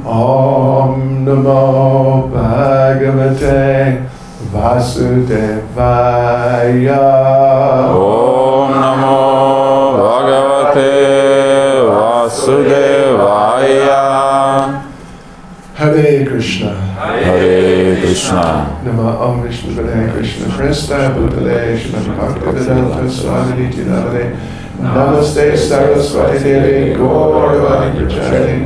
Om Namo Bhagavate Vasudevaya. Om Namo Bhagavate Vasudevaya. Hare Krishna. Hare Krishna. Nama Om Vishnu Padaya Krishna Presta Bhutale Shrimad Bhaktivedanta Swami Nityanamane Namaste Saraswati Devi Gauravani Prachari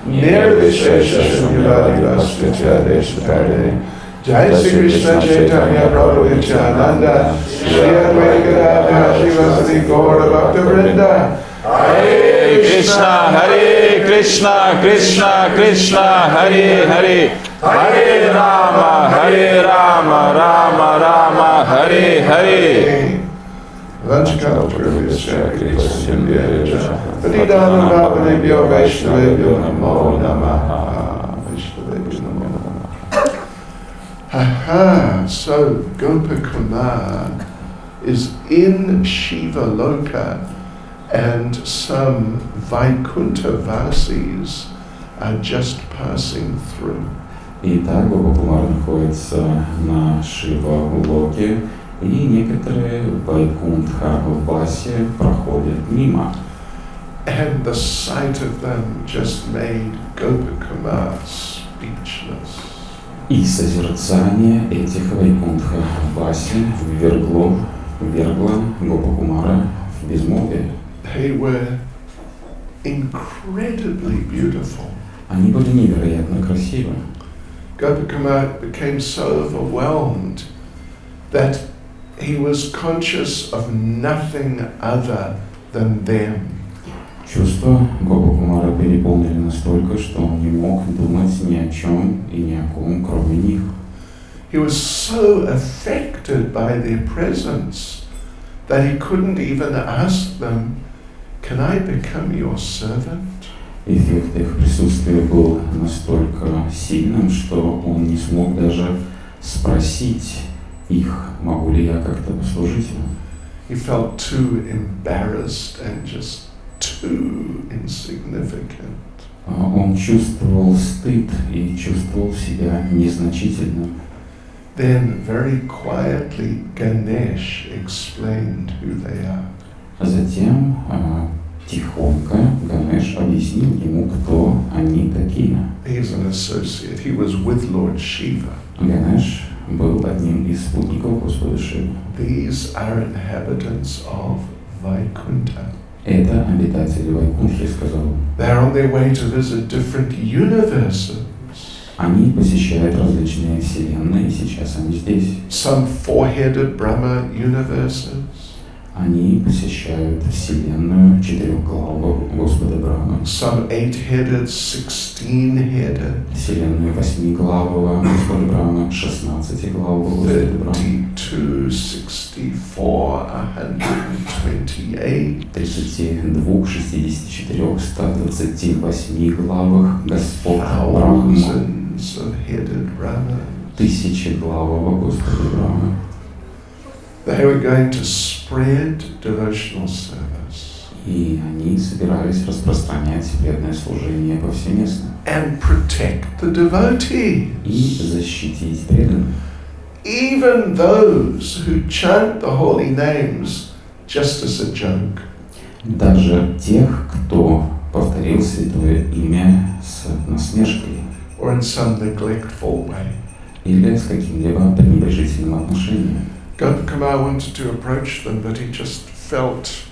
Nirvishesha Shunyavadi Vaskritya Deshatare Jai Sri Krishna Chaitanya Prabhu Nityananda Shri Advaita Gadadhar Shivasati Gauravakta Hare Krishna, Hare Krishna, Krishna Krishna, Hare Hare, Hare Rama, Rama Rama, Hare Hare. Vanchakalaprabhyascha Krishna Padidana Bhavanebhyo Vaishnavebhyo Namo Namaha. Vaishnavebhyo Namo Namaha. Aha, so Gopakumar is in Shiva Loka and some Vaikuntha Vasis are just passing through. Итак, Гопакумар находится на Шива-Локе, и некоторые Вайкунтха Васи проходят мимо. And the sight of them just made Gopakumar speechless. И созерцание этих Вайкунтха Васи ввергло Гопакумара в безмолвие. They were incredibly beautiful. Они были невероятно красивы. Gopakumar became so overwhelmed that he was conscious of nothing other than them. Чувства Гопакумара переполнили настолько, что он не мог думать ни о чем и ни о ком, кроме них. He was so affected by their presence that he couldn't even ask them, "Can I become your servant?" Эффект их присутствия был настолько сильным, что он не смог даже спросить их, могу ли я как-то послужить ему. He felt too embarrassed and just too insignificant. Он чувствовал стыд и чувствовал себя незначительным. Then very quietly Ganesh explained who they are. А затем тихонько Ганеш объяснил ему, кто они такие. He's an associate. He was with Lord Shiva. Ганеш был одним из спутников Господа Шивы. These are inhabitants of Vaikuntha. Это обитатели Вайкунтхи, сказал он. They're on their way to visit different universes. Они посещают различные вселенные, и сейчас они здесь. Some four-headed Brahma universes. Они посещают вселенную четырехглавого Господа Брахмы. Some 8-headed, 16-headed. Вселенную восьмиглавого Господа Брахмы, 16-главого Господа Брахмы. 32, 64, 128. 32, 64, 128 главах Господа Брахмы. Thousands of headed Brahmas. Тысячеглавого Господа Брахмы. They were going to spread devotional service. И они собирались распространять преданное служение повсеместно. And protect the devotees. И защитить преданных. Even those who chant the holy names just as a joke. Даже тех, кто повторил святое имя с насмешкой. Or in some neglectful way. Или с каким-либо пренебрежительным отношением. Gopakumar wanted to approach them, but he just felt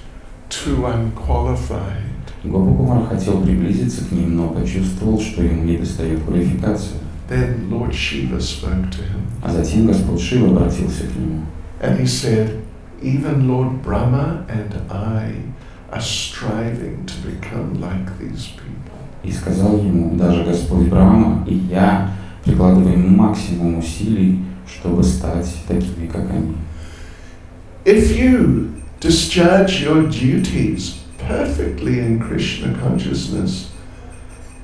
too unqualified. Гопакумар хотел приблизиться к ним, но почувствовал, что ему недостает квалификации. Then Lord Shiva spoke to him. А затем Господь Шива обратился к нему. And he said, even Lord Brahma and I are striving to become like these people. И сказал ему, даже Господь Брахма и я прикладываем максимум усилий, чтобы стать такими, как они. If you discharge your duties perfectly in Krishna consciousness,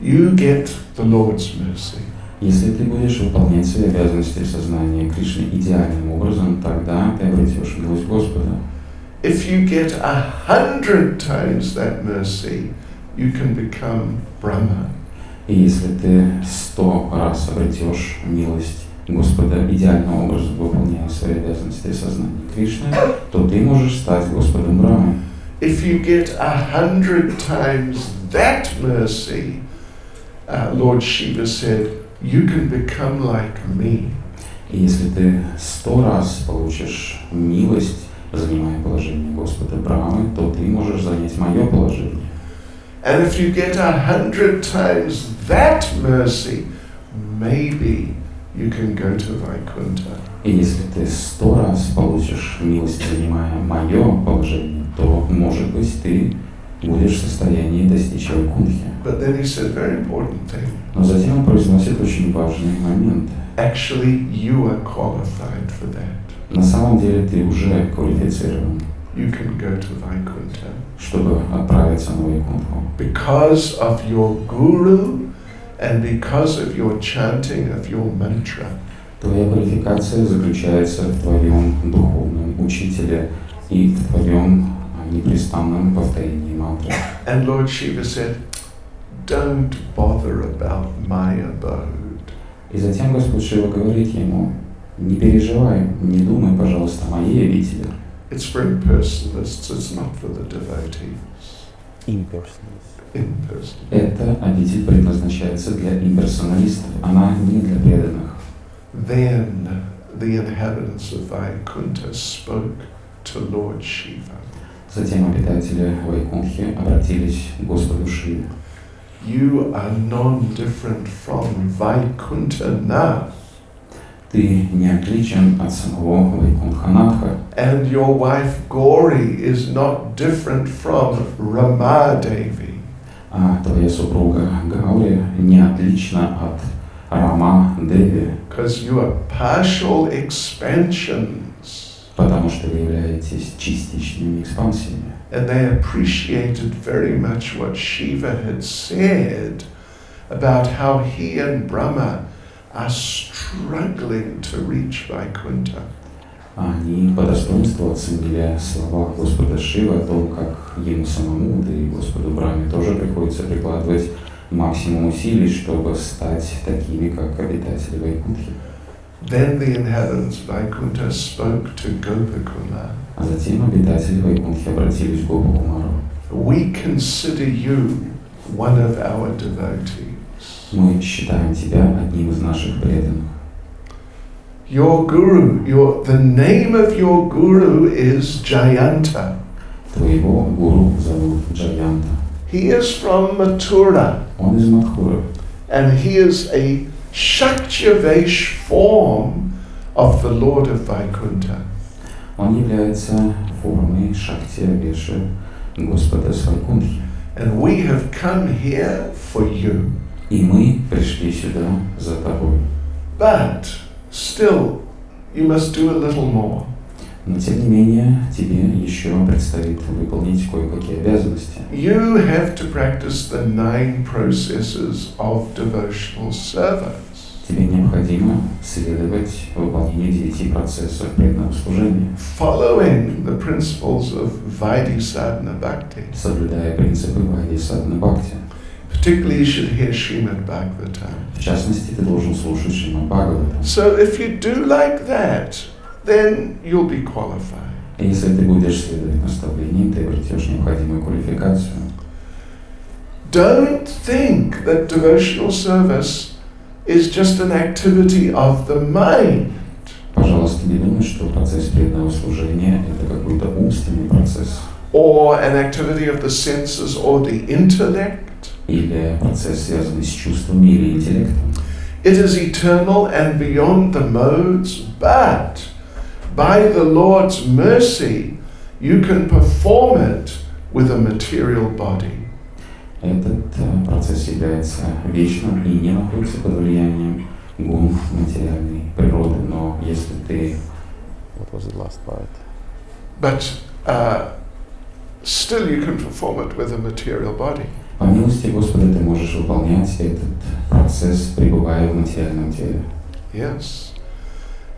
you get the Lord's mercy. Если ты будешь выполнять свои обязанности в сознании Кришны идеальным образом, тогда ты обретешь милость Господа. If you get 100 times that mercy, you can become Brahma. И если ты 100 раз обретешь милость Господа, идеальным образом выполняя свои обязанности сознания Кришны, то ты можешь стать Господом Брамы. If you get 100 times that mercy, Lord Shiva said, you can become like me. И если ты 100 раз получишь милость, занимая положение Господа Брамы, то ты можешь занять мое положение. And if you get 100 times that mercy, maybe you can go to Vaikuntha. И если ты 100 раз получишь милость, занимая мое положение, то, может быть, ты будешь в состоянии достичь Вайкунтхи. But then he said a very important thing. Но затем он произносит очень важный момент. Actually, you are qualified for that. На самом деле ты уже квалифицирован, You can go to Vaikuntha. чтобы отправиться на Вайкунтху. Because of your guru and because of your chanting of your mantra. Твоя квалификация заключается в твоем духовном учителе и в твоем непрестанном повторении мантры. And Lord Shiva said, don't bother about my abode. И затем Господь Шива говорит ему: не переживай, не думай, пожалуйста, о моей обители. It's for impersonalists, it's not for the devotees. Impersonal. Эта обитель предназначается для имперсоналистов, она не для преданных. Then the inhabitants of Vaikuntha spoke to Lord Shiva. Затем обитатели Вайкунтхи обратились к Господу Шиве. You are non-different from Vaikuntha. Ты не отличен от самого Вайкунтханатха, And your wife Gauri is not different from Rama Devi. а твоя супруга Гаури не отлична от Рама Деви, Because you are partial expansions. потому что вы являетесь частичными экспансиями. And they appreciated very much what Shiva had said about how he and Brahma are struggling to reach Vaikuntha. Они по достоинству оценили слова Господа Шивы о том, как ему самому, да и Господу Брахме тоже приходится прикладывать максимум усилий, чтобы стать такими, как обитатели Вайкунтхи. Then the inhabitants of Vaikuntha spoke to Gopakumar. А затем обитатели Вайкунтхи обратились к Гопакумару. We consider you one of our devotees. Мы считаем тебя одним из наших преданных. Your guru, the name of your guru is Jayanta. Твоего гуру зовут Джаянта. He is from Mathura, Он из Мадхуры. and he is a Shaktyavesh form of the Lord of Vaikuntha. Он является формой Шакти-Авеши Господа с Вайкунтхи. And we have come here for you. И мы пришли сюда за тобой. But still, you must do a little more. Но тем не менее, тебе еще предстоит выполнить кое-какие обязанности. You have to practice the 9 processes of devotional service. Тебе необходимо следовать выполнению 9 процессов преданного служения, Following the principles of Vaidhi Sadhana Bhakti. соблюдая принципы Вайди Садхана Бхакти. Particularly you should hear Srimad Bhagavatam. В частности, ты должен слушать Шримад Бхагаватам. So if you do like that, then you'll be qualified. И если ты будешь следовать наставлениям, ты обретешь необходимую квалификацию. Don't think that devotional service is just an activity of the mind. Пожалуйста, не думай, что процесс преданного служения – это какой-то умственный процесс. Or an activity of the senses or the intellect. Или процесс, связанный с чувствами или интеллектом. It is eternal and beyond the modes, but by the Lord's mercy, you can perform it with a material body. Этот процесс является вечным и не находится под влиянием гун материальной природы, но если ты... What was the last part? But still you can perform it with a material body. По милости Господа ты можешь выполнять этот процесс, пребывая в материальном теле. Yes.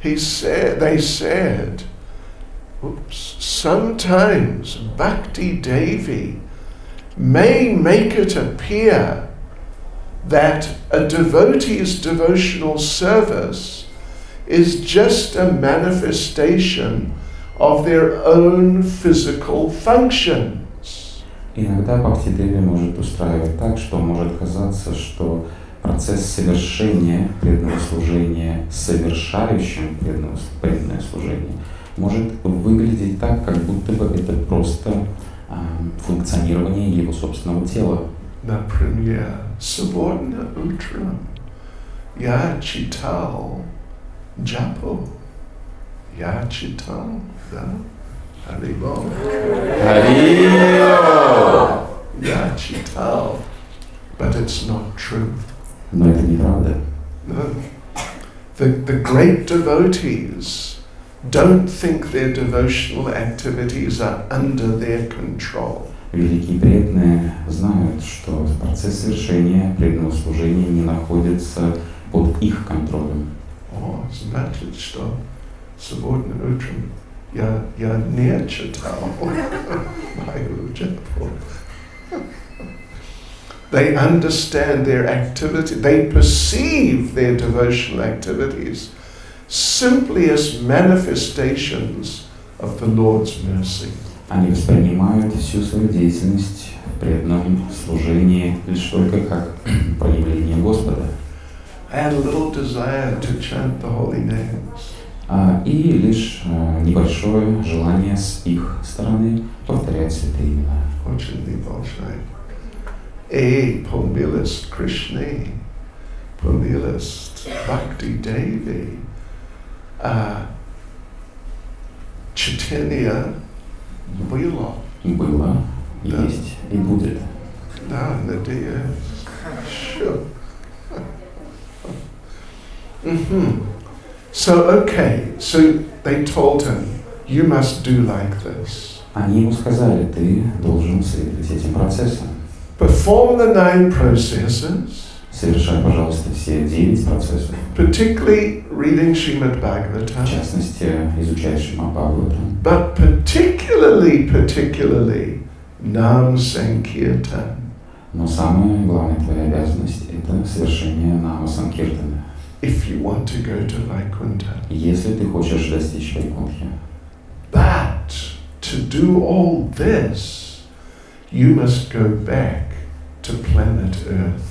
They said, sometimes Bhakti Devi may make it appear that a devotee's devotional service is just a manifestation of their own physical functions. Иногда бхакти-деви может устраивать так, что может казаться, что процесс совершения преданного служения совершающим преданное служение может выглядеть так, как будто бы это просто функционирование его собственного тела. Например, сегодня утром я читал джапу. Я читал, да? Харибол. Харибол! Я читал, but it's not true. Но это неправда. No. The great devotees don't think their devotional activities are under their control. Великие преданные знают, что процесс совершения преданного служения не находится под их контролем. О, значит, что сегодня утром я не читал мою джапу. They understand their activity, they perceive their devotional activities simply as manifestations of the Lord's mercy. Они воспринимают всю свою деятельность в преданном служении лишь только как проявление Господа. I had a little desire to chant the holy names. И лишь небольшое желание с их стороны повторять святые имена. Очень небольшое. Эй, помилость Кришны, помилость Бхакти Деви, чтение было. Было, Да. есть и будет. Да, надеюсь. Sure. So, okay, so they told him, you must do like this. Они ему сказали, ты должен следовать этим процессам. Perform the 9 processes, Совершай, пожалуйста, все 9 процессов. particularly reading Srimad В Bhagavatam, частности, изучай Шримад Бхагаватам. but particularly Nam Sankirtan. Но самая главная твоя обязанность – это совершение нама санкиртана. If you want to go to Vaikuntha. Если ты хочешь достичь Вайкунтхи. But to do all this, you must go back to planet Earth.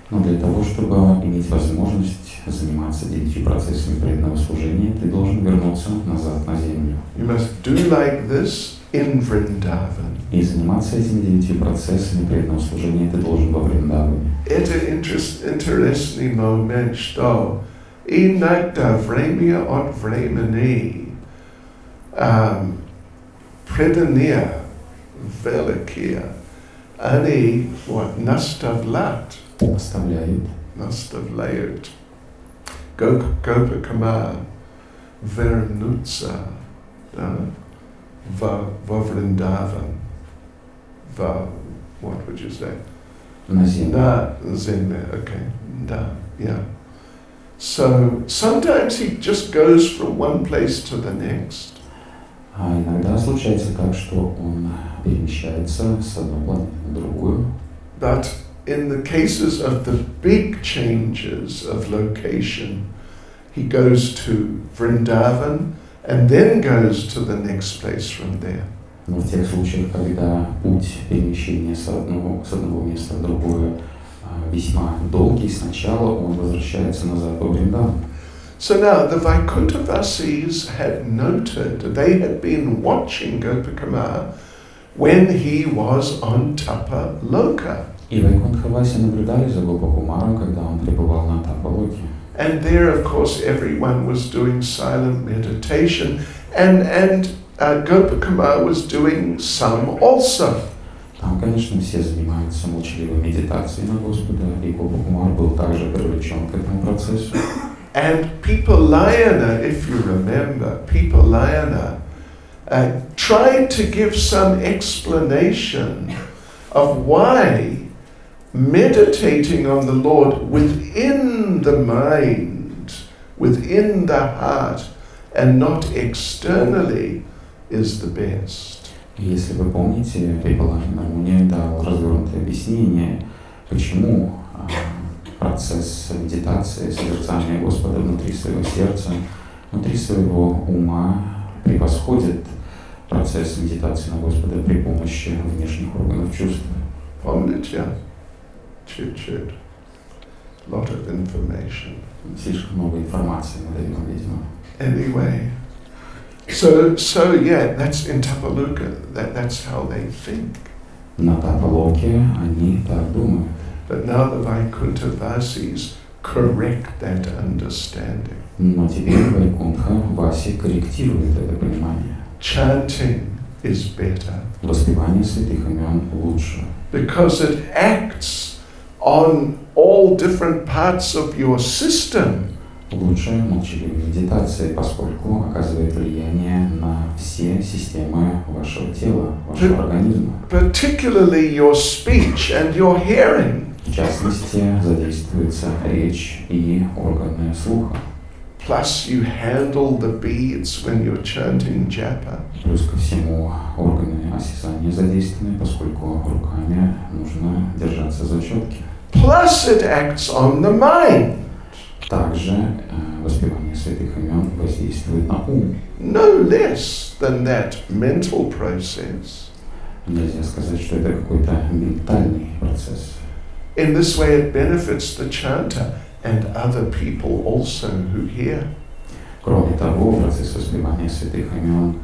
Но для того, чтобы иметь возможность заниматься 9 процессами преданного служения, ты должен вернуться назад на Землю. You must do like this in Vrindavan. И заниматься этими 9 процессами преданного служения ты должен во Вриндаване. Это интересный момент, что иногда время от времени предания великие, они наставляют Гопакама вернуться во Вриндаван. What would you say? На Землю. Na Zemlya, okay. Da, yeah. So sometimes he just goes from one place to the next. А иногда случается так, что он перемещается с одной планеты на другую. But in the cases of the big changes of location, he goes to Vrindavan and then goes to the next place from there. Но в тех случаях, когда путь перемещения с одного места в другое весьма долгий, сначала он возвращается назад во Вриндаван. So now the Vaikuntavasis had noted, they had been watching Gopakama when he was on Tapa Loka. И Вайкунтхаваси наблюдали за Гопакумаром, когда он пребывал на Тапалоке. And there, of course, everyone was doing silent meditation, and Gopakama was doing some also. Там, конечно, все занимаются молчаливой медитацией на Господа, и Гопакумар был также привлечен к этому процессу. And Pipalayana, if you remember, Pipalayana tried to give some explanation of why meditating on the Lord within the mind, within the heart, and not externally is the best. Если вы помните, Пипалайна мне дал развернутое объяснение, почему процесс медитации, созерцания Господа внутри своего сердца, внутри своего ума превосходит процесс медитации на Господа при помощи внешних органов чувств. Помните? Чуть-чуть. Lot of information. Слишком много информации мы даем, видимо. Anyway, so yeah, that's in Tapaluka. That's how they think. На Тапалоке они так думают. But now the Vaikuntha Vasis correct that understanding. Но теперь Вайкунтха Васи корректирует это понимание. Chanting is better. Воспевание святых имен лучше. Because it acts on all different parts of your system. Лучше молчаливой медитации, поскольку оказывает влияние на все системы вашего тела, вашего организма. Particularly your speech and your hearing. В частности, задействуется речь и органы слуха. Plus you handle the beads when you're chanting japa. Плюс ко всему органы осязания задействованы, поскольку руками нужно держаться за четки. Plus it acts on the mind. Также воспевание святых имен воздействует на ум. No less than that mental process. Нельзя сказать, что это какой-то ментальный процесс. In this way it benefits the chanter and other people also who hear. Кроме того, процесс воспевания святых имен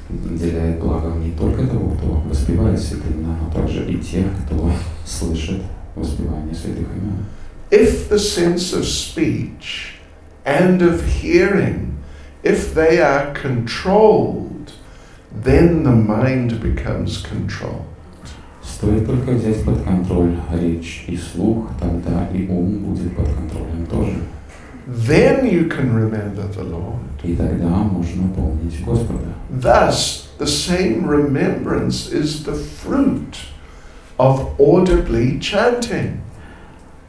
наделяет благом не только того, кто воспевает святые имена, но также и тех, кто слышит воспевание святых имен. If the sense of speech and of hearing, if they are controlled, then the mind becomes controlled. Стоит только взять под контроль речь и слух, тогда и ум будет под контролем тоже. Then you can remember the Lord. И тогда можно помнить Господа. Thus, the same remembrance is the fruit of audibly chanting.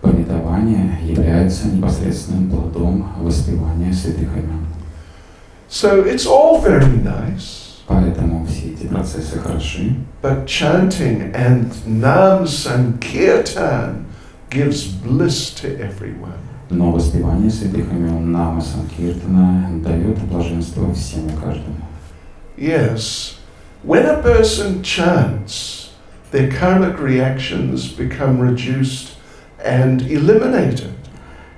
Памятование является непосредственным плодом воспевания святых имен. So it's all very nice. Поэтому все эти процессы хороши. But chanting and nam sankirtan gives bliss to everyone. Но воспевание святых имен Нама Санкиртана дает блаженство всем и каждому. Yes, when a person chants, their karmic reactions become reduced and eliminated.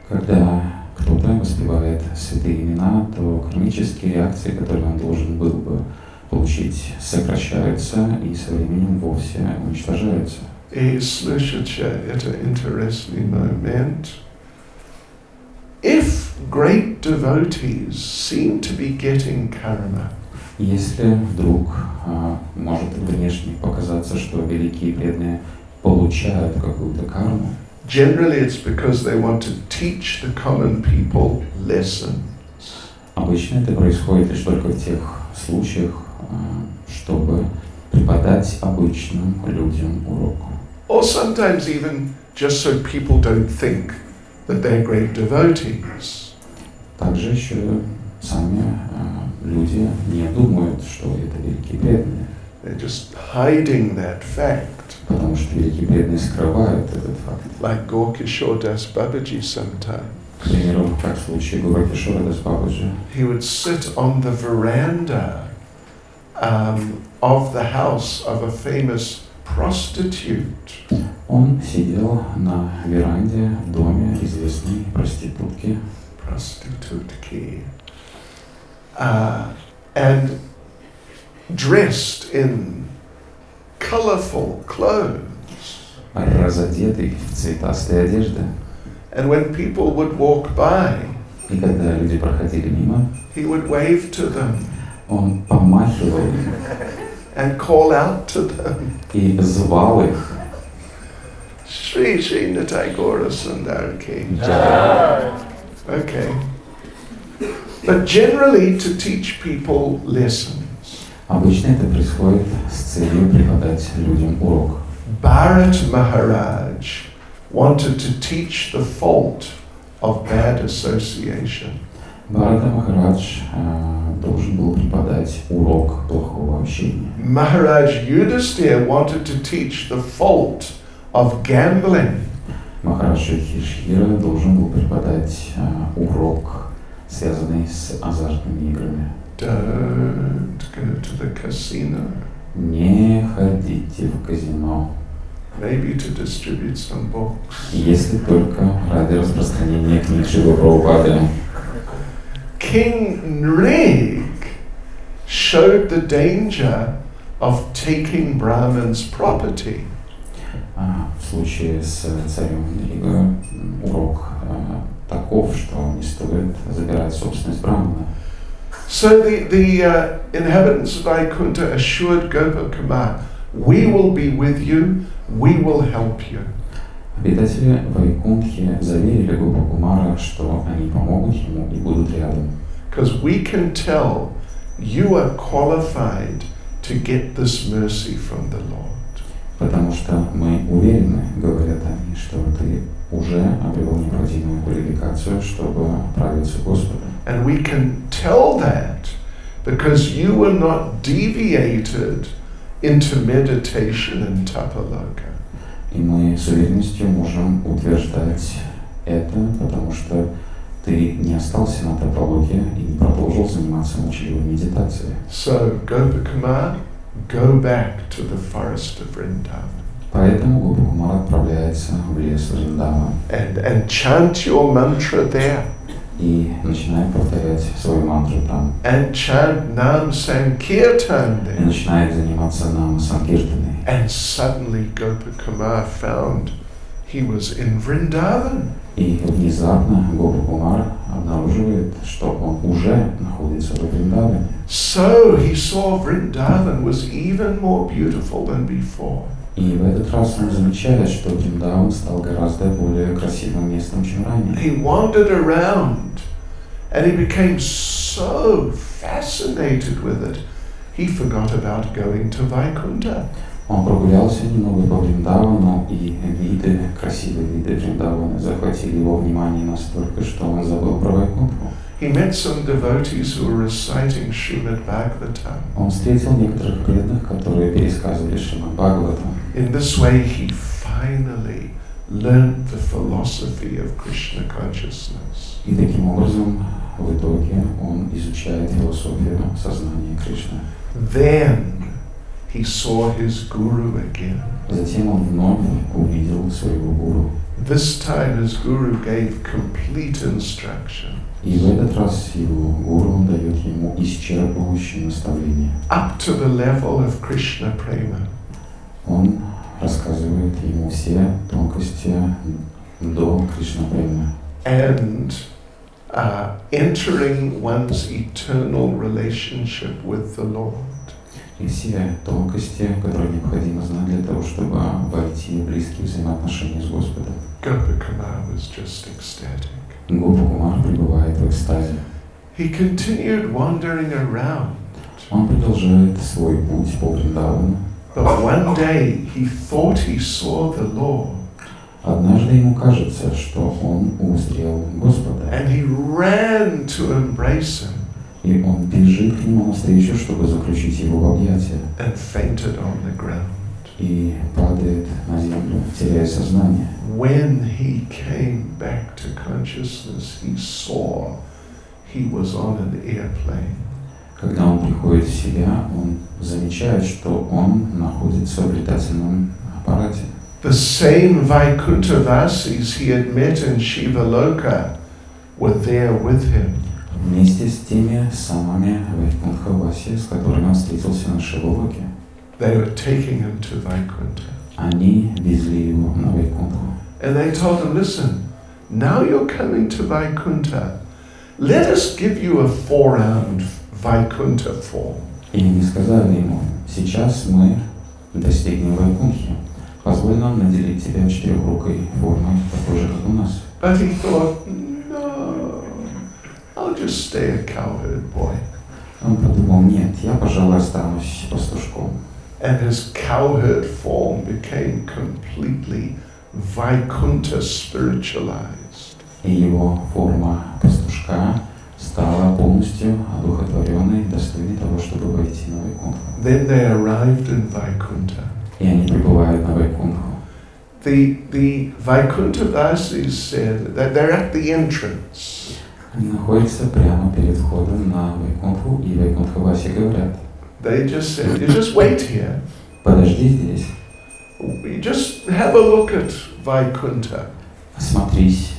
Когда кто-то воспевает святые имена, то кармические реакции, которые он должен был бы получить, сокращаются и со временем вовсе уничтожаются. И слышите, это интересный момент. If great devotees seem to be getting karma, если вдруг может внешне показаться, что великие преданные получают какую-то карму, generally it's because they want to teach the common people lessons. обычно это происходит лишь только в тех случаях, чтобы преподать обычным людям урок. Or sometimes even just so people don't think that they're great devotees. Также еще сами люди не думают, что это великие преданные. They're just hiding that fact. Потому что великие преданные скрывают этот факт. Like Gorkishore Das Babaji sometimes. К примеру, как в случае Горакишора Дас Бабаджи. He would sit on the veranda of the house of a famous prostitute. Он сидел на веранде в доме известной проститутки. Prostitutki. And dressed in colorful clothes. Разодетый в цветастые одежды. And when people would walk by, и когда люди проходили мимо, he would wave to them. Он помахивал им. And call out to them. И звал их. Shri Shri Nitai Gaura Sundarki. Okay. But generally to teach people lessons. Обычно это происходит с целью преподать людям урок. Bharat Maharaj wanted to teach the fault of bad association. Бхарата Махарадж должен был преподать урок плохого общения. Maharaj Yudhisthira wanted to teach the fault of gambling. Махарадж Юдхишthира должен был преподать урок, связанный с азартными играми. Don't go to the casino. Не ходите в казино, Maybe to distribute some books. если только ради распространения книг Шрилы Прабхупады. King Nrig showed the danger of taking Brahman's property. В случае с царем Нрига урок таков, что не стоит забирать собственность Брахмана. So the inhabitants of Vaikuntha assured Gopakuma, we will be with you, we will help you. Обитатели Вайкунтхи заверили Гопакумара, что они помогут ему и будут рядом. Because we can tell you are qualified to get this mercy from the Lord. Потому что мы уверены, говорят они, что ты уже обрел необходимую квалификацию, чтобы правиться Господу. And we can tell that because you were not deviated into meditation in Tapaloka. И мы с уверенностью можем утверждать это, потому что ты не остался на Тапалоке и не продолжил заниматься молчаливой медитацией. So, Gopakuma, go back to the forest of Vrindavan. Поэтому Гопакумар отправляется в лес Вриндаван And chant your mantra there. и начинает повторять свою мантру там. And chant Nam Sankirtan И there. начинает заниматься нам санкиртаной. And suddenly Gopakuma found he was in Vrindavan. И внезапно Гопакумар обнаруживает, что он уже находится во Вриндаване. So he saw Vrindavan was even more beautiful than before. И в этот раз он замечает, что Вриндаван стал гораздо более красивым местом, чем ранее. He wandered around and he became so fascinated with it, he forgot about going to Vaikuntha. Он прогулялся немного по Вриндавану, и виды, красивые виды Вриндавана захватили его внимание настолько, что он забыл про Вайкунтху. He met some devotees who were reciting Srimad Bhagavatam. Он встретил некоторых преданных, которые пересказывали Шримад Бхагаватам. In this way he finally learned the philosophy of Krishna consciousness. И таким образом, в итоге, он изучает философию сознания Кришны. Then he saw his guru again. Затем он вновь увидел своего гуру. This time his guru gave complete instruction. И в этот раз его гуру дает ему исчерпывающее наставление. Up to the level of Krishna prema. Он рассказывает ему все тонкости до Кришна Према. And entering one's eternal relationship with the Lord. И все тонкости, которые необходимо знать для того, чтобы войти в близкие взаимоотношения с Господом. Gopakuma was just ecstatic. Гопакумар пребывает в экстазе. He continued wandering around. Он продолжает свой путь по Вриндавану. But one day he thought he saw the Lord. Однажды ему кажется, что он узрел Господа. And he ran to embrace him. И он бежит к нему навстречу, чтобы заключить его в объятия. And fainted on the ground. И падает на землю, теряя сознание. When he came back to consciousness, he saw he was on an airplane. Когда он приходит в себя, он замечает, что он находится в летательном аппарате. The same Vaikuntha-vasis he had met in Shivaloka were there with him. Вместе с теми самыми Вайкунтха-васи, с которыми он встретился на Шивалоке. They were taking him to Vaikuntha. Они везли его на Вайкунтху. And they told him, listen, now you're coming to Vaikuntha. Let us give you a 4-round Vaikuntha form. И они сказали ему, сейчас мы достигнем Вайкунтхи. Позволь нам наделить тебя четырехрукой формой, такой же, как у нас. But he thought, no, I'll just stay a cowherd boy. Он подумал, нет, я, пожалуй, останусь пастушком. And his cowherd form became completely Vaikuntha spiritualized. И его форма пастушка стала полностью одухотворенной, достойной того, чтобы войти на Вайкунтху. Then they arrived in Vaikuntha. И они прибывают на Вайкунтху. The Vaikuntavasis said that they're at the entrance. Они находятся прямо перед входом на Вайкунтху, и Вайкунтхаваси говорят: They just said, you just wait here. подожди здесь, You just have a look at Vaikuntha. осмотрись.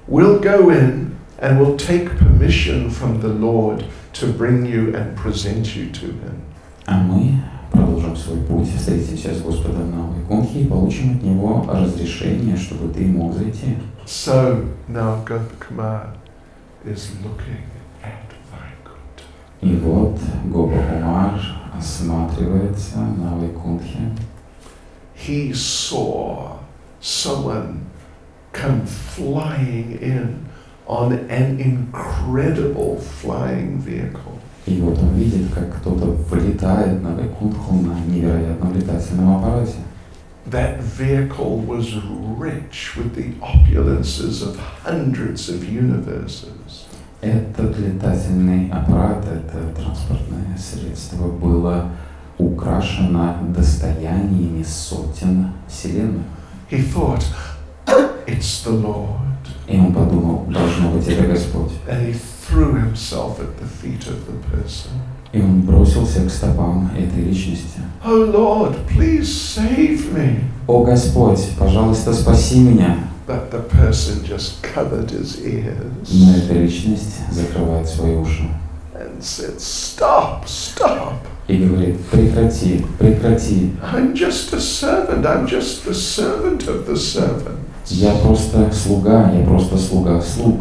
We'll go in and we'll take permission from the Lord to bring you and present you to Him. А мы продолжим свой путь, встретимся с Господом на Вайкунтхе и получим от Него разрешение, чтобы ты мог зайти. So now Gopakumar is looking at Vaikuntha. И вот Гопакумар осматривается на Вайкунтхе. He saw someone come flying in on an incredible flying vehicle. И вот он видит, как кто-то вылетает на Вайкунтху на невероятном летательном аппарате. That vehicle was rich with the opulences of hundreds of universes. Этот летательный аппарат, это транспортное средство, было украшено достояниями сотен вселенных. He thought, it's the Lord. И он подумал, должно быть это Господь. And he threw himself at the feet of the person. И он бросился к стопам этой личности. Oh Lord, please save me. О Господь, пожалуйста, спаси меня. But the person just covered his ears Но эта личность закрывает свои уши and said, stop, stop. и говорит: прекрати, прекрати. I'm just a servant. I'm just the servant of the servants. Я просто слуга слуг.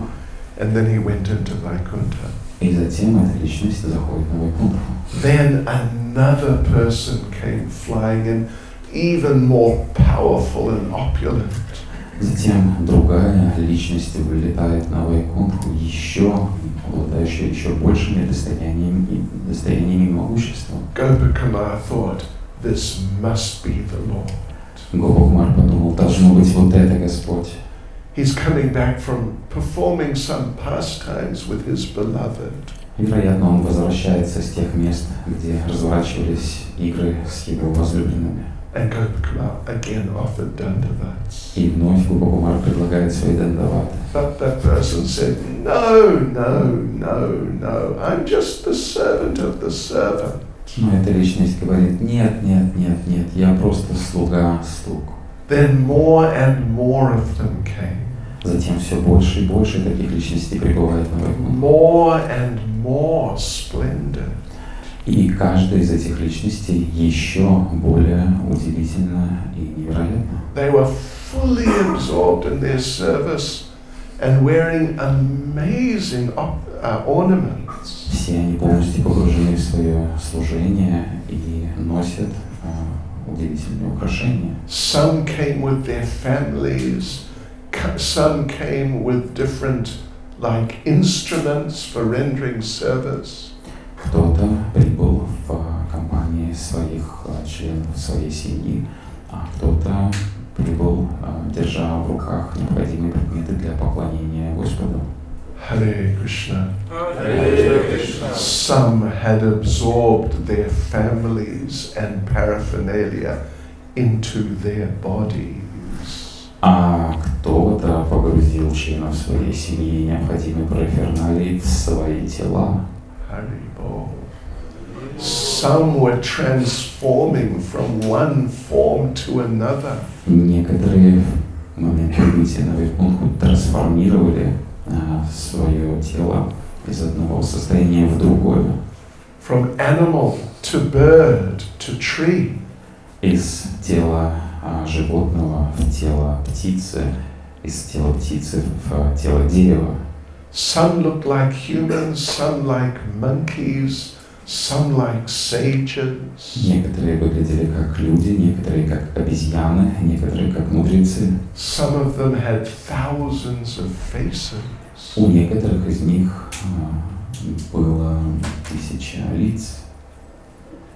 And then he went into Vaikuntha. И затем эта личность заходит на Вайкунтху. Then another person came flying in, even more powerful and opulent. Затем другая личность вылетает на Вайкунтху, обладающая еще большими достояниями могущества. Gopakumar thought, this must be the Lord. Гопакумар подумал, должно быть вот это Господь. He's coming back from performing some pastimes with his beloved. Вероятно, он возвращается с тех мест, где разворачивались игры с его возлюбленными. And Gopakumar again offered dandavats. И вновь Гопакумар предлагает свои дандаваты. But that person said, no, no, no, no, I'm just the servant of the servant. Но эта личность говорит: нет, я просто слуг. Then more and more of them came. Затем все больше и больше таких личностей прибывает на Вайкунтху. More and more splendid. И каждая из этих личностей еще более удивительна и невероятна. They were fully absorbed in their service and wearing amazing ornaments. Все они полностью погружены в свое служение и носят удивительные украшения. Some came with their families, some came with different instruments for rendering service. Кто-то прибыл в компании своих членов своей семьи, а кто-то прибыл, держа в руках необходимые предметы для поклонения Господу. Hare Krishna. Hare Krishna. Some had absorbed their families and paraphernalia into their bodies. А кто-то погрузил членов своей семьи необходимые параферналии в свои тела. Haribol. Some were transforming from one form to another. Некоторые в момент прибытия на Вайкунтху трансформировали свое тело из одного состояния в другое. From animal to bird to tree. Из тела животного в тело птицы, из тела птицы в тело дерева. Some looked like humans, some like monkeys, some like sages. Некоторые выглядели как люди, некоторые как обезьяны, некоторые как мудрецы. Some of them had thousands of faces. У некоторых из них было 1000 лиц.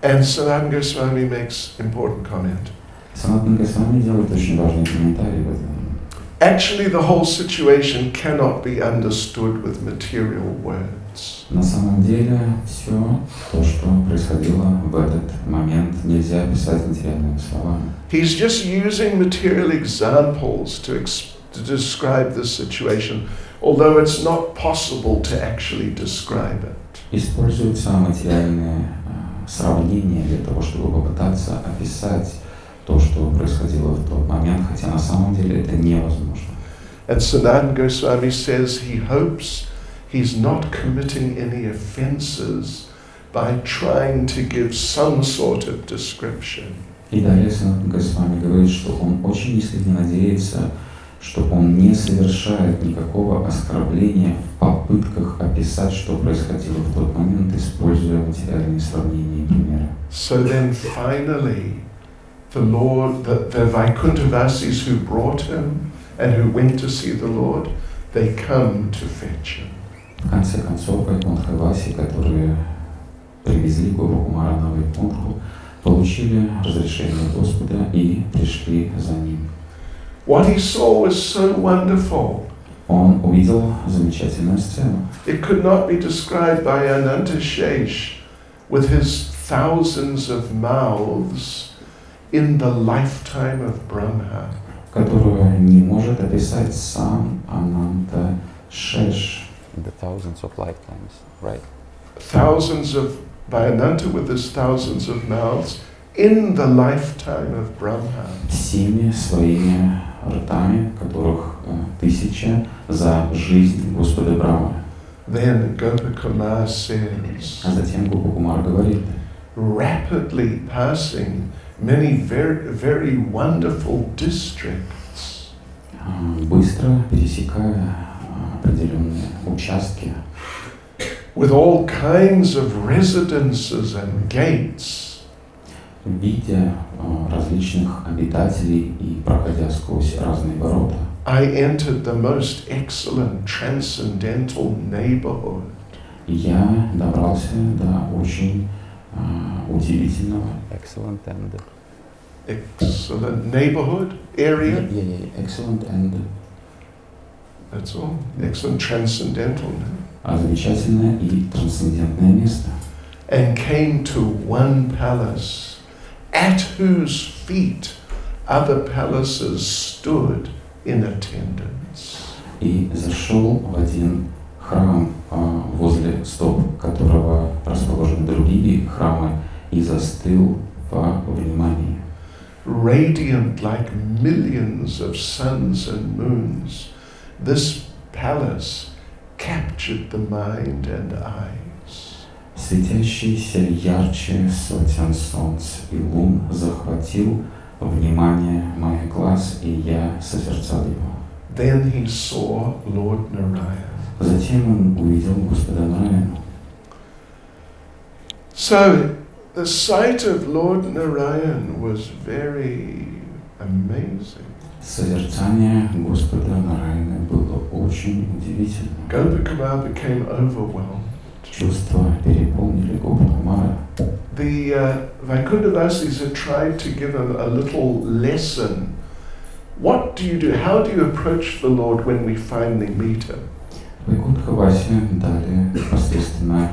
And Sanatana Goswami makes important comment. Санатана Госвами делает очень важный комментарий в этом. Actually, the whole situation cannot be understood with material words. moments. На самом деле, все то, что происходило в этот момент, нельзя описать материальными словами. He's just using material examples to describe the situation, although it's not possible to actually describe it. Используются материальные сравнения для того, чтобы попытаться описать то, что происходило в тот момент, хотя на самом деле это невозможно. And Sanatana Goswami says he hopes he's not committing any offenses by trying to give some sort of description. И далее Санатана Госвами говорит, что он очень искренне надеется, что он не совершает никакого оскорбления в попытках описать, что происходило в тот момент, используя материальные сравнения и примеры. So then finally, the Lord, the Vaikuntavasis who brought him and who went to see the Lord, they come to fetch him. В конце концов, Вайкунтхаваси, которые привезли Гопу Кумара на Вайкунтху, получили разрешение Господа и пришли за ним. What he saw was so wonderful. Он увидел замечательную сцену. It could not be described by Anantashesh with his thousands of mouths in the lifetime of Brahma. Которую не может описать сам Ананта Шеш. The thousands of lifetimes, right? Thousands of, by Ananta with his thousands of mouths in the lifetime of Brahma. Всеми своими ртами, которых 1000 за жизнь Господа Брахмы. Then Gopakumar says, А затем Гопакумар говорит, rapidly passing many very, very wonderful districts. Быстро пересекая определенные участки. With all kinds of residences and gates. Видя различных обитателей и проходя сквозь разные ворота. I entered the most excellent transcendental neighborhood. Я добрался до очень удивительного excellent neighborhood area. Excellent and that's all. Excellent transcendental. Замечательное и трансцендентное место. And came to one palace, at whose feet other palaces stood in attendance. И зашел в один храм, возле стоп которого расположены другие храмы, и застыл во внимании. Radiant like millions of suns and moons, this palace captured the mind and eyes. Светящийся ярче сотен солнц и лун захватил внимание моих глаз, и я созерцал его. Then he saw Lord Narayan. Затем он увидел Господа Нараяну. So the sight of Lord Narayan was very amazing. Созерцание Господа Нараяна было очень удивительным. Gopakumar became overwhelmed. Чувства переполнили Гопакумара. The Vaikuntavasis had tried to give him a little lesson. What do you do? How do you approach the Lord when we finally meet him? Вайкунтхаваси дали непосредственно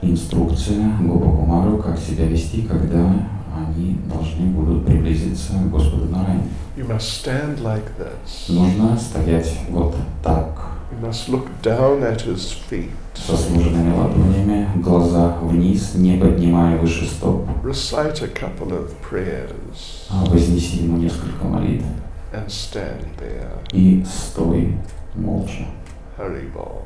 инструкции Гопакумару, как себя вести, когда они должны будут приблизиться к Господу Нараяне. You must stand like this. Нужно стоять вот так. You must look down at his feet. Со сложенными ладонями, глаза вниз, не поднимая выше стоп. Recite a couple of prayers. Вознеси ему несколько молитв. And stand there. И стой молча. Haribol.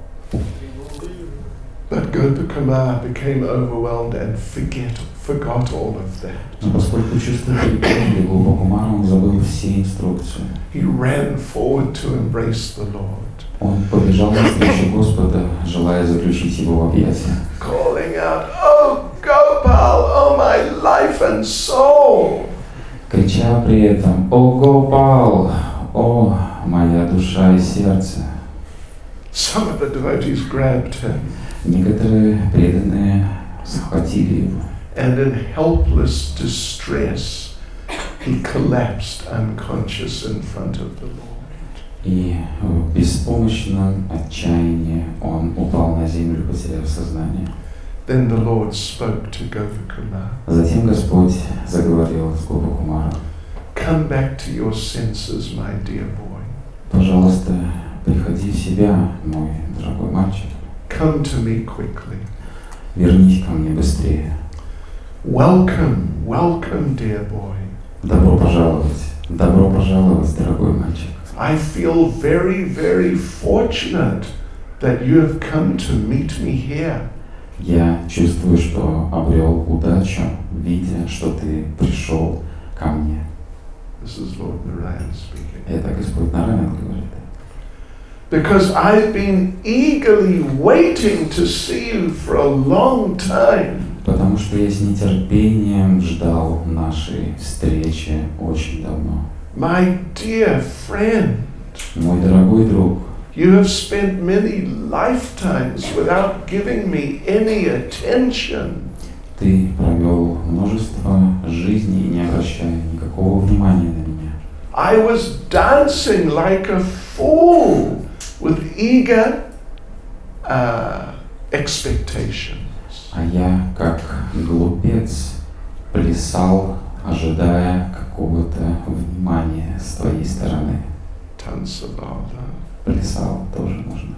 But Gopakumar became overwhelmed and forgot all of that. Но поскольку чувства переполнили Гопакумара, он забыл все инструкции. He ran forward to embrace the Lord. Он побежал навстречу Господа, желая заключить его в объятия. Calling out, "Oh Gopal, oh my life and soul!" Крича при этом: «О Гопал! О моя душа и сердце!» Some of the devotees grabbed him. Некоторые преданные схватили его. And in helpless distress, he collapsed unconscious in front of the Lord. И в беспомощном отчаянии он упал на землю, потеряв сознание. Then the Lord spoke to Gopakumar. Затем Господь заговорил с Гопакумаром. Come back to your senses, my dear boy. Пожалуйста, приходи в себя, мой дорогой мальчик. Come to me quickly. Вернись ко мне быстрее. Welcome, welcome, dear boy. Добро пожаловать, дорогой мальчик. I feel very, very fortunate that you have come to meet me here. Я чувствую, что обрел удачу, видя, что ты пришел ко мне. This is Lord Narayan speaking. Это Господь Нараян говорит. Because I've been eagerly waiting to see you for a long time. Потому что я с нетерпением ждал нашей встречи очень давно. My dear friend, Мой дорогой друг, you have spent many lifetimes without giving me any attention. ты провел множество жизней, не обращая никакого внимания на меня. I was dancing like a fool with eager expectations. А я, как глупец, плясал, ожидая какого-то внимания с твоей стороны. Tansavala. Плясал тоже можно.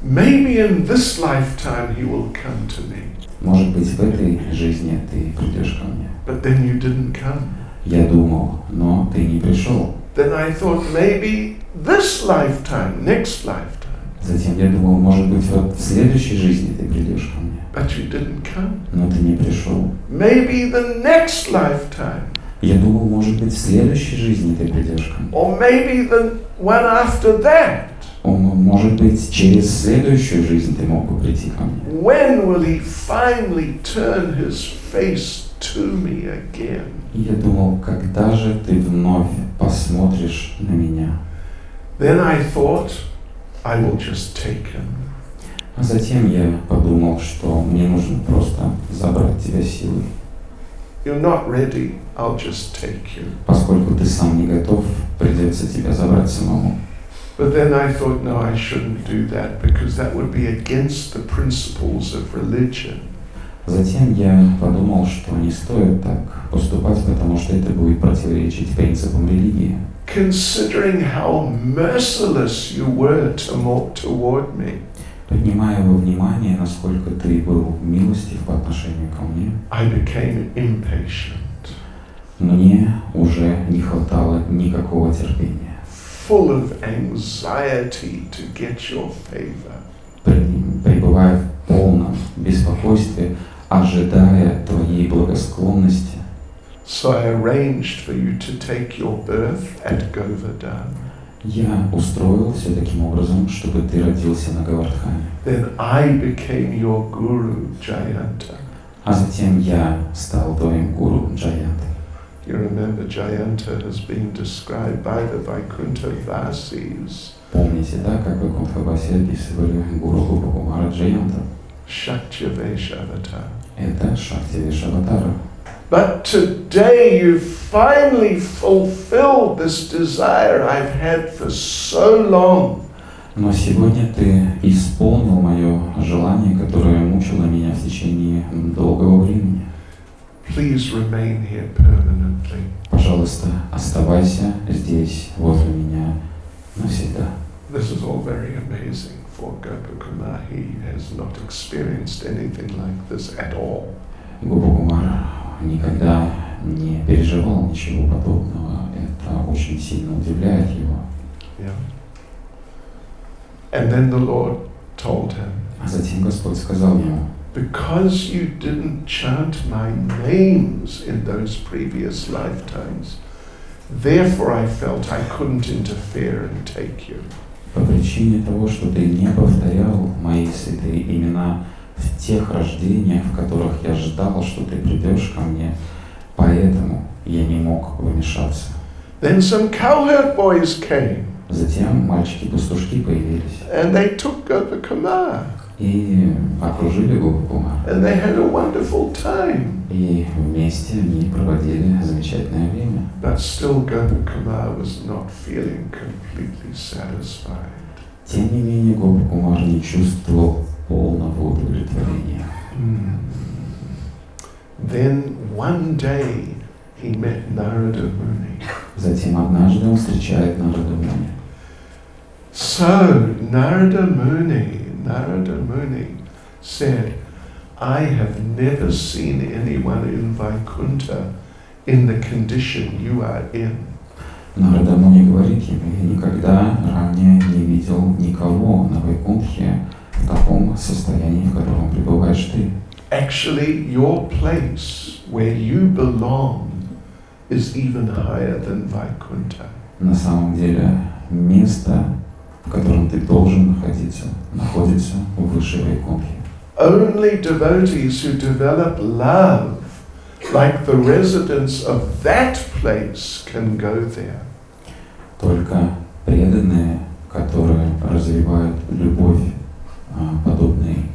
Maybe in this lifetime he will come to me. Может быть, в этой жизни ты придешь ко мне. But then you didn't come. Я думал, но ты не пришел. Then I thought maybe this lifetime, next lifetime. Затем я думал, может быть, вот в следующей жизни ты придешь ко мне. But you didn't come. Но ты не пришел. Maybe the next lifetime. Я думал, может быть, в следующей жизни ты придешь ко мне. Or maybe the one after that. Может быть, через следующую жизнь ты мог бы прийти ко мне. When will he finally turn his face to me again? И я думал, когда же ты вновь посмотришь на меня? Then I thought, I will just take him. А затем я подумал, что мне нужно просто забрать тебя силой. You're not ready, I'll just take you. Поскольку ты сам не готов, придется тебя забрать самому. But then I thought, no, I shouldn't do that because that would be against the principles of religion. Затем я подумал, что не стоит так поступать, потому что это будет противоречить принципам религии. Considering how merciless you were toward me, Поднимая во внимание, насколько ты был милостив по отношению ко мне, I became impatient, мне уже не хватало никакого терпения. full of anxiety to get your favor. Пребывая в полном беспокойстве, ожидая твоей благосклонности, So I arranged for you to take your birth at Govardhan. я устроил все таким образом, чтобы ты родился на Говардхане. Then I became your guru, Jayanta. А затем я стал твоим гуру Джаянтой. You remember Jayanta has been described by the Vaikuntha Vasis, Помните, да, как в Вайкунтха-васе описывали гуру Гопакумара Джаянта? Shaktya-Vaishavata. Это Шакти-Вишаватара. But today you finally fulfilled this desire I've had for so long. Но сегодня ты исполнил мое желание, которое мучило меня в течение долгого времени. Please remain here permanently. Пожалуйста, оставайся здесь, возле меня, навсегда. This is all very amazing for Gopakumar. He has not experienced anything like this at all. Гопакумар никогда не переживал ничего подобного. Это очень сильно удивляет его. Yeah. And then the Lord told him, А затем Господь сказал ему: because you didn't chant my names in those previous lifetimes, therefore I felt I couldn't interfere and take you. по причине того, что ты не повторял мои святые имена в тех рождениях, в которых я ждал, что ты придешь ко мне, поэтому я не мог вмешаться. Then some cowherd boys came, Затем мальчики-пастушки появились and they took Gopakumar, и окружили Гопакумара. and they had a wonderful time. И вместе они проводили замечательное время. But still Gopakumar was not feeling completely satisfied. Тем не менее, Гопа-кумар не чувствовал полного удовлетворения. Then one day he met Narada Muni. Затем однажды он встречает Нарада Муни. So Narada Muni said, I have never seen anyone in Vaikuntha in the condition you are in. Нарада Муни говорит ему: я никогда ранее не видел никого на Вайкунтхе в таком состоянии, в котором пребываешь ты. Actually, your place where you belong is even higher than Vaikuntha. На самом деле, место, в котором ты должен находится выше Вайкунтхи. Only devotees who develop love, like the residents of that place, can go there. Только преданные, которые развивают любовь, подобной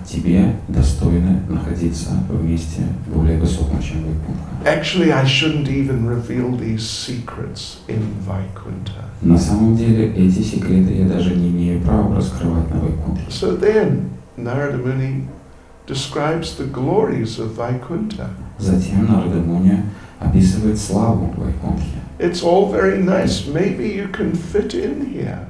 тебе, достойны находиться в месте более высоком, чем Вайкунтха. Actually, I shouldn't even reveal these secrets in Vaikuntha. На самом деле, эти секреты я даже не имею права раскрывать на Вайкунтхе. So then, Narada Muni describes the glories of Vaikuntha. Затем Нарада Муни описывает славу Вайкунтхи. It's all very nice. Maybe you can fit in here.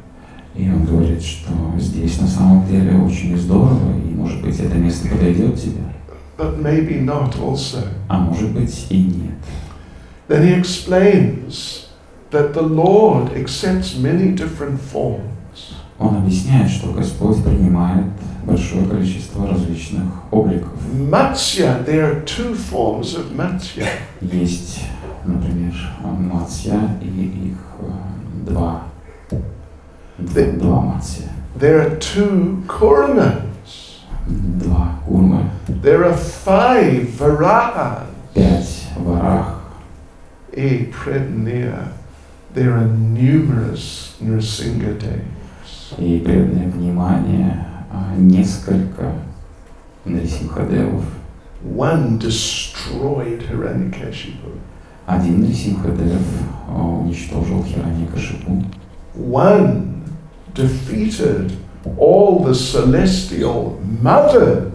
И он говорит, что здесь на самом деле очень здорово, и, может быть, это место подойдет тебе. But maybe not also. А может быть и нет. Then he explains that the Lord accepts many different forms. Он объясняет, что Господь принимает большое количество различных обликов. Matsya, there are two forms of Matsya. Есть, например, Матсья и их два Матсья. There are two Kurmas. Два Курмы. There are 5 Varahas. 5 Варах. There are numerous Nrsingadevs. И преданное внимание, несколько Нрисимхадевов. One destroyed Hiranyakashipu. Один Нрисимхадев уничтожил Хираньякашипу. One defeated all the celestial mothers.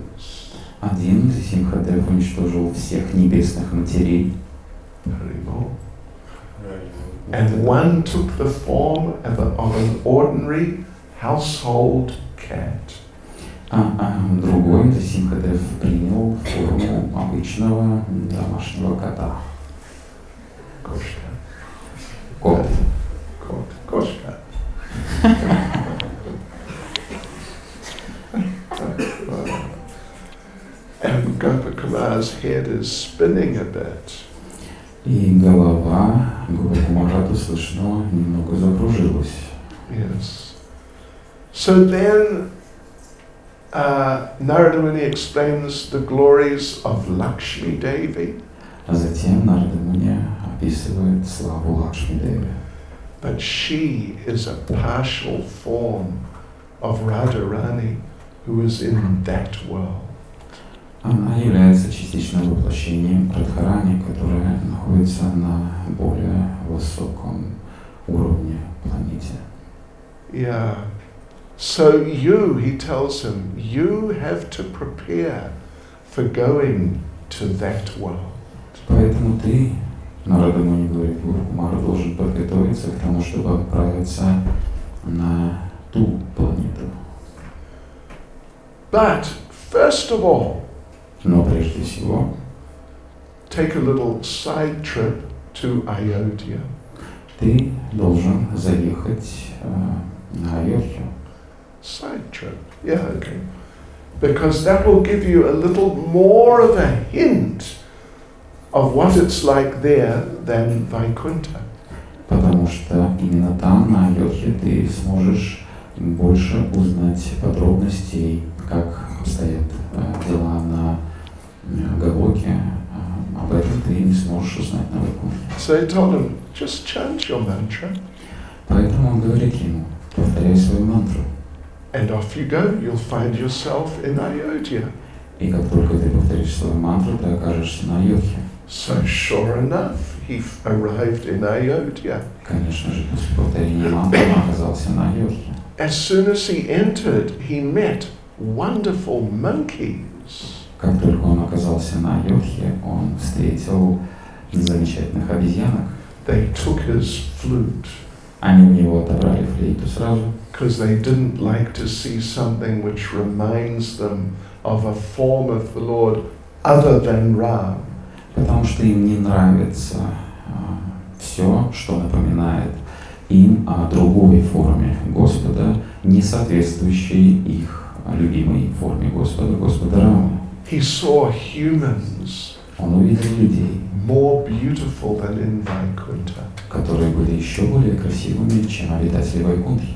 Один Нрисимхадев уничтожил всех небесных матерей. And one took the form of an ordinary household cat. Другой Нрисимхадев принял форму обычного домашнего кота. Koshka. Кот. Koshka. And Gopakumar's head is spinning a bit. И голова Гопа-кумара слышно немного закружилась. Yes. So then Narada Muni explains the glories of Lakshmi Devi. А затем Нарада Муни описывает славу Лакшми-деви. But she is a partial form of Radharani who is in that world. Она является частичным воплощением Радхарани, которая находится на более высоком уровне планете. Yeah. So he tells him, you have to prepare for going to that world. Поэтому ты, Нарада Муни говорит, Гопа-кумар должен подготовиться к тому, чтобы отправиться на ту планету. But first of all, Но прежде всего, take a little side trip to Ayodhya. ты должен заехать на Айодхью. Side trip, yeah, okay. Because that will give you a little more of a hint of what it's like there than Vaikuntha. Потому что именно там, на Айодхе, ты сможешь больше узнать подробностей, как обстоят дела на Галоке. Об этом ты не сможешь узнать на Вайкунтхе. So he told him, just chant your mantra. Поэтому он говорит ему, повторяй свою мантру. And off you go, you'll find yourself in Ayodhya. И как только ты повторишь свою мантру, ты окажешься на Айодхе. So sure enough, he arrived in Ayodhya. Конечно же, после повторения мантры он оказался на Айодхе. as soon as he entered, he met wonderful monkeys. Как только он оказался на Йодхе, он встретил замечательных обезьянок. They took his flute Они у него отобрали флейту сразу, because they didn't like to see something which reminds them of a form of the Lord other than Ram. потому что им не нравится все, что напоминает им о другой форме Господа, не соответствующей их любимой форме Господа Рамы. He saw humans Он увидел людей, more beautiful than in Vaikuntha. которые были еще более красивыми, чем обитатели Вайкунтхи.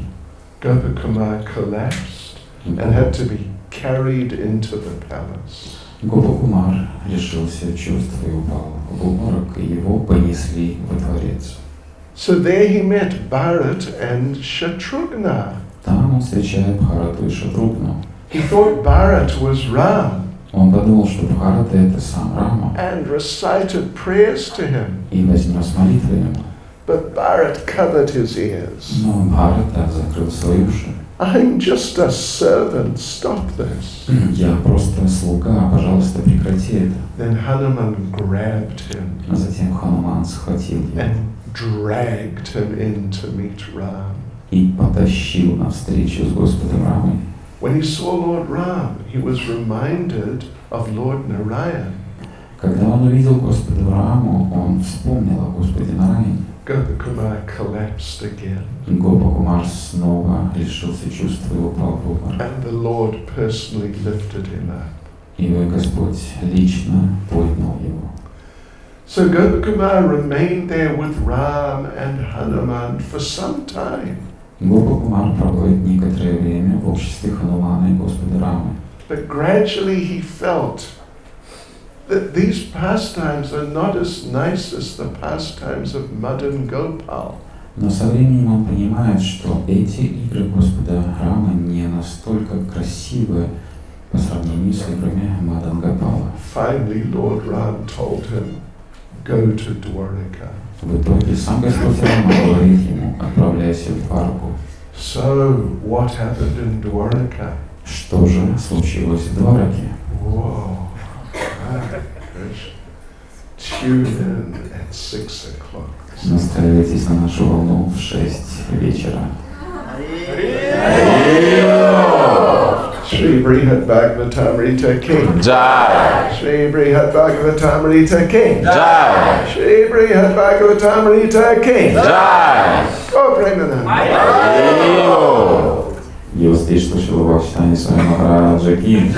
Gopakumar collapsed and had to be carried into the palace. Гопакумар лишился чувств и упал в обморок, и его понесли во дворец. So there he met Bharat and Shatrughna. Там он встречает Бхарату и Шатрugну. He thought Bharat was Ram Он подумал, что Бхарата — это сам Рама, and recited prayers to him. и вознес молитвы ему. But Bharat covered his ears. Но Бхарата закрыл свои уши. I'm just a servant, stop this. Я просто слуга, пожалуйста, прекрати это. Then Hanuman grabbed him А затем Хануман схватил его and dragged him in to meet Ram. и потащил навстречу с Господом Рамой. When he saw Lord Ram, he was reminded of Lord Narayan. Когда он увидел Господа Раму, он вспомнил о Господе Нараяне. Gopakumar collapsed again, Гопакумар снова лишился чувств и упал в обморок. and the Lord personally lifted him up. И Господь лично поднял его. So Gopakumar remained there with Ram and Hanuman for some time. Гопакумар проводит некоторое время в обществе Ханумана и Господа Рамы. But gradually he felt that these pastimes are not as nice as the pastimes of Madan Gopal. Но со временем он понимает, что эти игры Господа Рамы не настолько красивы по сравнению с играми Мадан Гопала. Finally, Lord Ram told him, go to Dwaraka. В итоге сам Господь Рама говорит ему: отправляйся в Двараку. So, what happened in Dwaraka? Что же случилось в Двараке? Whoa. Tune in at 6 o'clock. Настраивайтесь на нашу волну в 6 вечера. Shri Brihat Bhagavatamrita King. Jai. Shri Brihat Bhagavatamrita King. Jai. Shri Brihat Bhagavatamrita King. Jai. Oh, Premanand. Его Стишта Шилова Читани Свами Махараджа Ки.